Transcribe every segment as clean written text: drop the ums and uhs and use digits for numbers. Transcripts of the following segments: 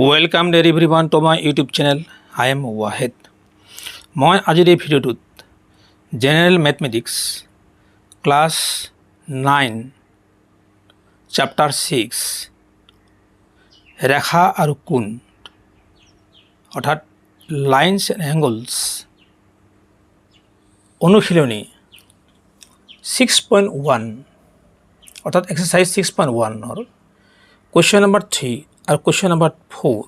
Welcome there everyone to my YouTube channel. I am Wahid. মই আজিৰ এই ভিডিঅ'টোত জেনেৰেল মেথমেটিক্স ক্লাছ 9 চেপ্টাৰ 6 ৰেখা আৰু কোণ অৰ্থাৎ লাইনছ এণ্ড এংগলছ অনুশীলনী 6.1 অৰ্থাৎ এক্সাৰচাইজ 6.1 কুৱেশ্যন নম্বৰ 3 আৰু কুৱেশ্যন নম্বৰ 4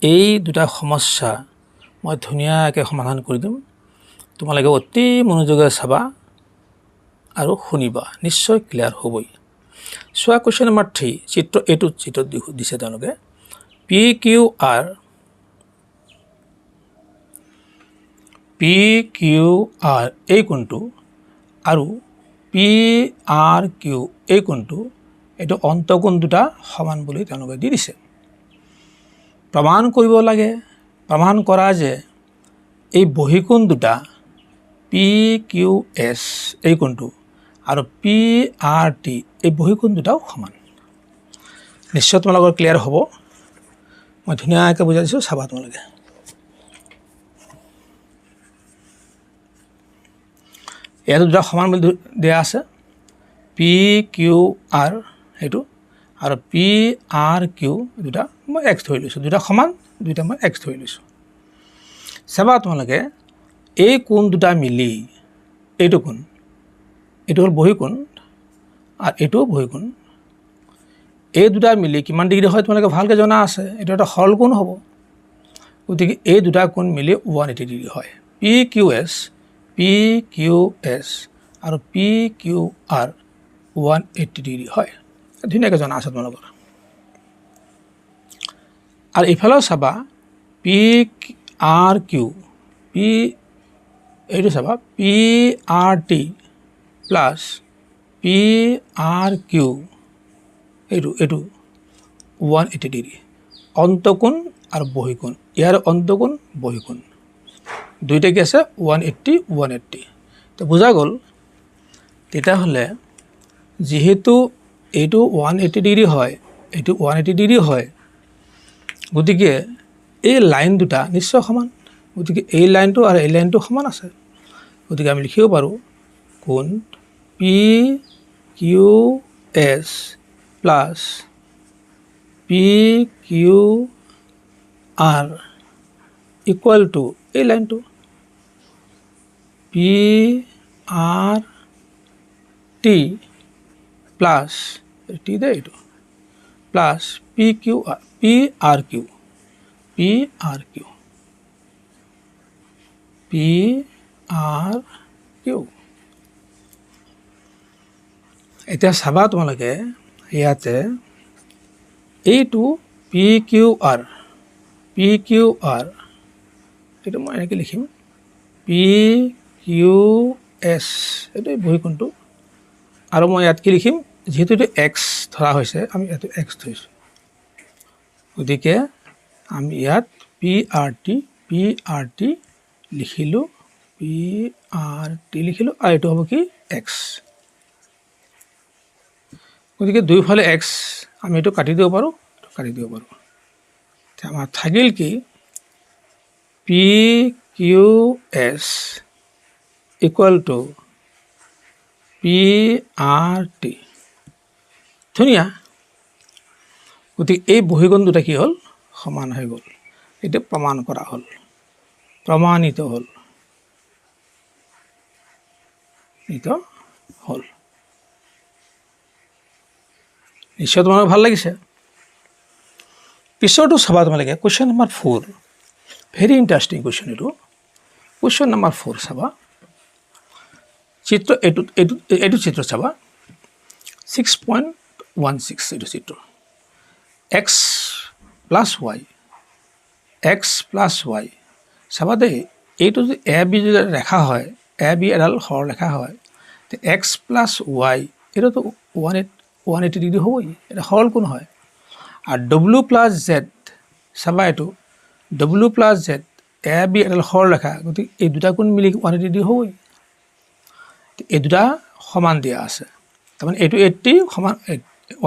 এই দুটা সমস্যা মই ধুনীয়াকৈ সমাধান কৰি দিম। তোমালোকে অতি মনোযোগেৰে চাবা আৰু শুনিবা, নিশ্চয় ক্লিয়াৰ হ'বই। চোৱা কুৱেশ্যন নম্বৰ 3 চিত্ৰ এইটো চিত্ৰত দিছে তেওঁলোকে পি কিউ আৰ এই কোণটো আৰু পি আৰ কিউ এই কোণটো এইটো অন্তঃকোণ দুটা সমান বুলি তেওঁলোকে দি দিছে। প্ৰমাণ কৰিব লাগে, প্ৰমাণ কৰা যে এই বহিকোণ দুটা পি কিউ এছ এই কোণটো আৰু পি আৰ টি এই বহিকোণ দুটাও সমান। নিশ্চয় তোমালোকৰ ক্লিয়াৰ হ'ব, মই ধুনীয়াকৈ বুজাই দিছোঁ, চাবা তোমালোকে। ইয়াত দুটা সমান বুলি দিয়া আছে, পি কিউ আৰ সেইটো আৰু পি আৰ কিউ দুটা মই এক্স ধৰি লৈছোঁ, দুটা সমান, দুটা মই এক্স ধৰি লৈছোঁ। চাবা তোমালোকে এই কোণ দুটা মিলি এইটো কোণ, এইটো হ'ল বহিকোণ আৰু এইটোও বহিকোণ, এই দুটা মিলি কিমান ডিগ্ৰী হয় তোমালোকে ভালকৈ জনা আছে, এইটো এটা সৰল কোণ হ'ব। গতিকে এই দুটা কোণ মিলি 180 ডিগ্ৰী হয়। পি কিউ এছ আৰু পি কিউ আৰ 180 ডিগ্ৰী হয়, ধুনীয়াকৈ জনা আছে তোমালোকৰ। আৰু ইফালেও চাবা পি আৰ কিউ এইটো চাবা P R T plus P R Q এইটো 180 ডিগ্ৰী অন্তঃকোণ আৰু বহিকোণ। ইয়াৰ অন্তঃকোণ বহিকোণ দুইটা কি আছে 180 তো বুজা গ'ল। তেতিয়াহ'লে যিহেতু এইটো 180 ডিগ্ৰী হয়, এইটো 180 ডিগ্ৰী হয়, গতিকে এই লাইন দুটা নিশ্চয় সমান। গতিকে এই লাইনটো আৰু এই লাইনটো সমান আছে। গতিকে আমি লিখিব পাৰোঁ কোণ P Q S plus P Q R equal to এই লাইনটো P R T plus T দে এইটো প্লাছ পি আৰ কিউ এতিয়া চাবা তোমালোকে ইয়াতে এইটো পি কিউ আৰ এইটো মই এনেকৈ লিখিম পি কিউ এছ এইটো বহিকোণটো, আৰু মই ইয়াত কি লিখিম, যিহেতু এইটো এক্স ধৰা হৈছে আমি এইটো এক্স ধৰিছোঁ, গতিকে আমি ইয়াত পি আৰ টি লিখিলোঁ, আৰু এইটো হ'ব কি এক্স। গতিকে দুয়োফালে এক্স আমি এইটো কাটি দিব পাৰোঁ। আমাৰ থাকিল কি P Q S equal to P R T. ধুনীয়া। গতিকে এই বহিকোণ দুটা কি হ'ল, সমান হৈ গ'ল। এইটো প্ৰমাণ কৰা হ'ল, প্ৰমাণিত হ'ল। নিশ্চয় তোমালোকৰ ভাল লাগিছে। পিছৰটো চাবা তোমালোকে question number 4, very interesting question এইটো। কুৱেশ্যন নম্বৰ 4 চাবা, চিত্ৰ এইটো চিত্ৰ চাবা 6.16 এইটো চিত্ৰ এক্স প্লাছ ৱাই চাবা দেই। এইটো যদি এ বি যদি ৰেখা হয়, এ বি এডাল সৰল ৰেখা হয়, তো এক্স প্লাছ ৱাই এইটোতো 180 ডিগ্ৰী হ'বই, এটা সৰল কোণ হয়। আৰু ডব্লিউ প্লাছ জেড চাবা, এইটো W plus Z A B এডাল সৰল ৰেখা, গতিকে এই দুটা কোণ মিলি 180 ডিগ্ৰী হ'বই। এই দুটা সমান দিয়া আছে, তাৰমানে এইটো 80 সমান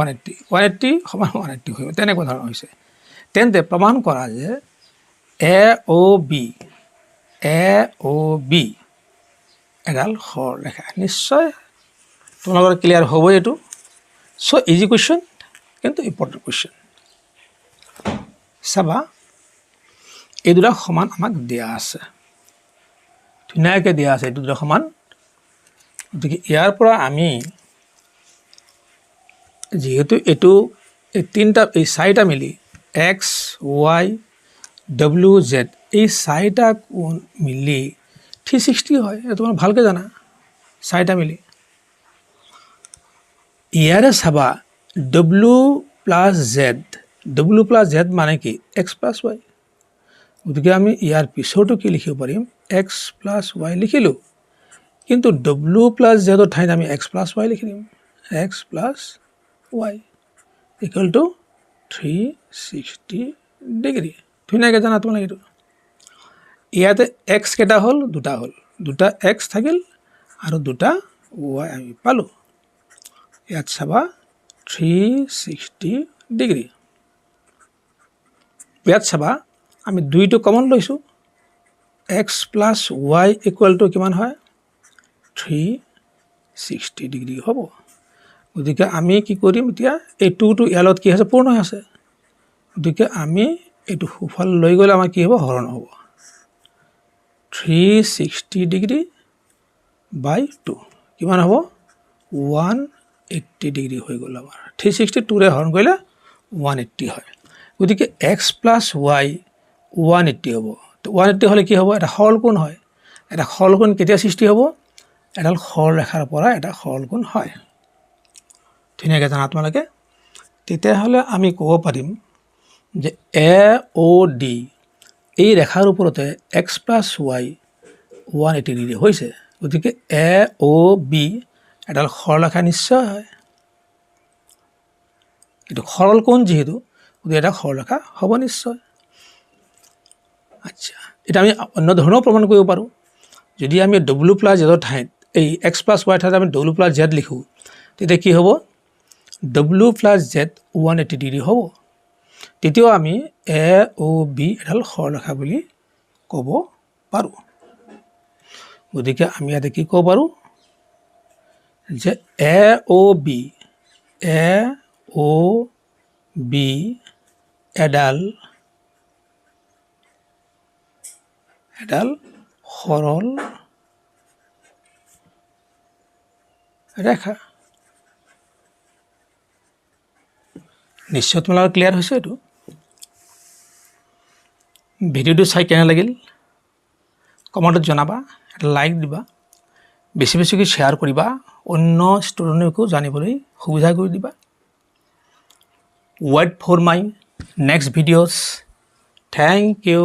180 সমান 180 হৈ তেনেকুৱা ধৰণৰ হৈছে। তেন্তে প্ৰমাণ কৰা যে এ অ' বি এডাল সৰলৰেখা। নিশ্চয় তোমালোকৰ ক্লিয়াৰ হ'বই এইটো। চ' ইজি কুৱেশ্যন কিন্তু ইম্পৰ্টেণ্ট কুৱেশ্যন। চাবা এই দুটা সমান আমাক দিয়া আছে, ধুনীয়াকৈ দিয়া আছে, এইটো দুটা সমান। গতিকে ইয়াৰ পৰা আমি যিহেতু এইটো এই চাৰিটা মিলি এক্স ৱাই ডব্লিউ জেড এই চাৰিটা কোণ মিলি 360 হয়। এইটো তোমাক ভালকৈ জানা, চাৰিটা মিলি। ইয়াৰে চাবা ডব্লিউ প্লাছ জেড মানে কি এক্স প্লাছ ৱাই। গতিকে আমি ইয়াৰ পিছতো কি লিখিব পাৰিম এক্স প্লাছ ৱাই লিখিলোঁ, কিন্তু ডব্লিউ প্লাছ জেডৰ ঠাইত আমি এক্স প্লাছ ৱাই লিখি দিম, x plus Y equal to 360 degree. ধুনীয়াকৈ জানা তোমালোকে এইটো। ইয়াতে এক্স কেইটা হ'ল, দুটা এক্স থাকিল আৰু দুটা ৱাই আমি পালোঁ। ইয়াত চাবা 360 ডিগ্ৰী। ইয়াত চাবা আমি দুইটো কমন লৈছোঁ, x plus Y equal to কিমান হয় 360 ডিগ্ৰী হ'ব। গতিকে আমি কি কৰিম এতিয়া, এই টুটো ইয়াৰ লগত কি আছে পূৰ্ণ হৈ আছে। গতিকে আমি এইটো সোঁফাল লৈ গ'লে আমাৰ কি হ'ব হৰণ হ'ব, 360 ডিগ্ৰী বাই 2 কিমান হ'ব 180 ডিগ্ৰী হৈ গ'ল আমাৰ। 360 2ৰে হৰণ কৰিলে 180 হয়। গতিকে এক্স প্লাছ ৱাই 180 হ'ব। তো 180 হ'লে কি হ'ব, এটা সৰল কোণ হয়। এটা সৰল কোণ কেতিয়া সৃষ্টি হ'ব, এডাল সৰলৰেখাৰ পৰা এটা সৰল কোণ হয়। ধুনীয়াকৈ জানা তোমালোকে। তেতিয়াহ'লে আমি ক'ব পাৰিম যে এ অ' ডি এই ৰেখাৰ ওপৰতে এক্স প্লাছ ৱাই 180 ডিগ্ৰী হৈছে। গতিকে এ অ' বি এডাল সৰলৰেখা নিশ্চয় হয়। এইটো সৰল কোণ যিহেতু, গতিকে এটা সৰলৰেখা হ'ব নিশ্চয়। আচ্ছা, এতিয়া আমি অন্য ধৰণেও প্ৰমাণ কৰিব পাৰোঁ। যদি আমি ডব্লিউ প্লাছ জেডৰ ঠাইত এই এক্স প্লাছ ৱাইৰ ঠাইত আমি ডব্লিউ প্লাছ জেড লিখোঁ, তেতিয়া কি হ'ব ডব্লিউ প্লাছ জেড 180 ডিগ্ৰী হ'ব। তেতিয়াও আমি এ অ' বি এডাল সৰলৰেখা বুলি ক'ব পাৰোঁ। গতিকে আমি ইয়াতে কি ক'ব পাৰোঁ যে এ অ' বি এডাল সৰল ৰেখা। নিশ্চয় তোমালোকৰ ক্লিয়াৰ হৈছে এইটো। ভিডিঅ'টো চাই কেনে লাগিল কমেণ্টত জনাবা, এটা লাইক দিবা, বেছি বেছিকৈ শ্বেয়াৰ কৰিবা, অন্য ষ্টুডেণ্টকো জানিবলৈ সুবিধা কৰি দিবা। Wait for my next videos. Thank U.